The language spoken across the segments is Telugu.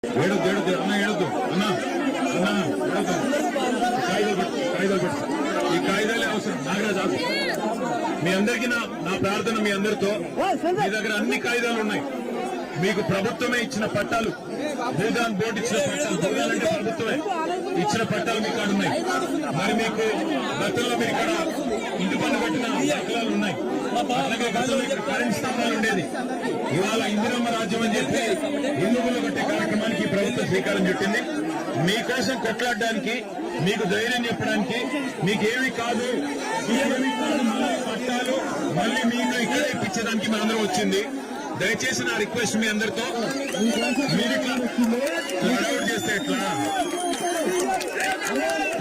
ఏడొద్దు అన్న ఏడొద్దు అన్న కాగితాలు పెట్టు ఈ కాగితాలే అవసరం నాగరాజు మీ అందరికీ నా ప్రార్థన మీ అందరితో మీ దగ్గర అన్ని కాగితాలు ఉన్నాయి మీకు ప్రభుత్వమే ఇచ్చిన పట్టాలు భూదాన్ బోర్డు ఇచ్చిన పట్టాలు భూదాన్ అంటే ప్రభుత్వమే ఇచ్చిన పట్టాలు మీ కాడ ఉన్నాయి మరి మీకు గతంలో మీరు ఇక్కడ ఇంటి పన్ను కట్టిన దాఖలాలు ఉన్నాయి అట్లాగే గతంలో ఇక్కడ కరెంట్ స్తంభాలు ఉండేది ఇవాళ ఇందిరమ్మ రాజ్యం అని చెప్పి ఇల్లుగులు కట్టే కార్యక్రమానికి ప్రభుత్వం శ్రీకారం చుట్టింది మీకోసం కొట్లాడడానికి మీకు ధైర్యం చెప్పడానికి మీకేమి కాదు మళ్ళీ పట్టాలు మళ్ళీ మీకు ఇక్కడే ఇప్పించడానికి మనందరం వచ్చింది దయచేసి నా రిక్వెస్ట్ మీ అందరితో మీరు ఇట్లా హడావుడు చేస్తే ఎట్లా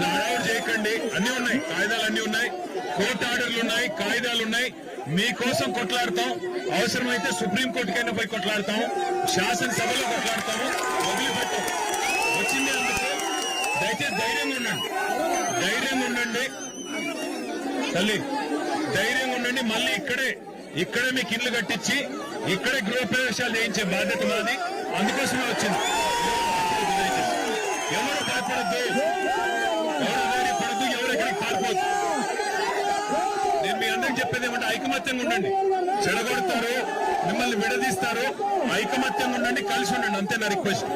హడావుడు చేయకండి అన్ని ఉన్నాయి కాగితాలు అన్ని ఉన్నాయి కోర్టు ఆర్డర్లు ఉన్నాయి కాగితాలు ఉన్నాయి మీకోసం కొట్లాడతాం అవసరమైతే సుప్రీంకోర్టుకైనా పోయి కొట్లాడతాం శాసనసభలో కొట్లాడతాము వదిలిపెట్టాం వచ్చింది అందుకు దయచేసి ధైర్యంగా ఉండండి తల్లి ధైర్యంగా ఉండండి మళ్ళీ ఇక్కడే మీకు ఇల్లు కట్టించి ఇక్కడే గృహప్రవేశాలు చేయించే బాధ్యత మాది అందుకోసమే వచ్చింది ఎవరు భయపడద్దు ఎవరు ఎక్కడికి పారిపోద్దు నేను మీ అందరికి చెప్పేది ఏమంటే ఐకమత్యంగా ఉండండి చెడగొడతారు మిమ్మల్ని విడదీస్తారు ఐకమత్యంగా ఉండండి కలిసి ఉండండి అంతే నా రిక్వెస్ట్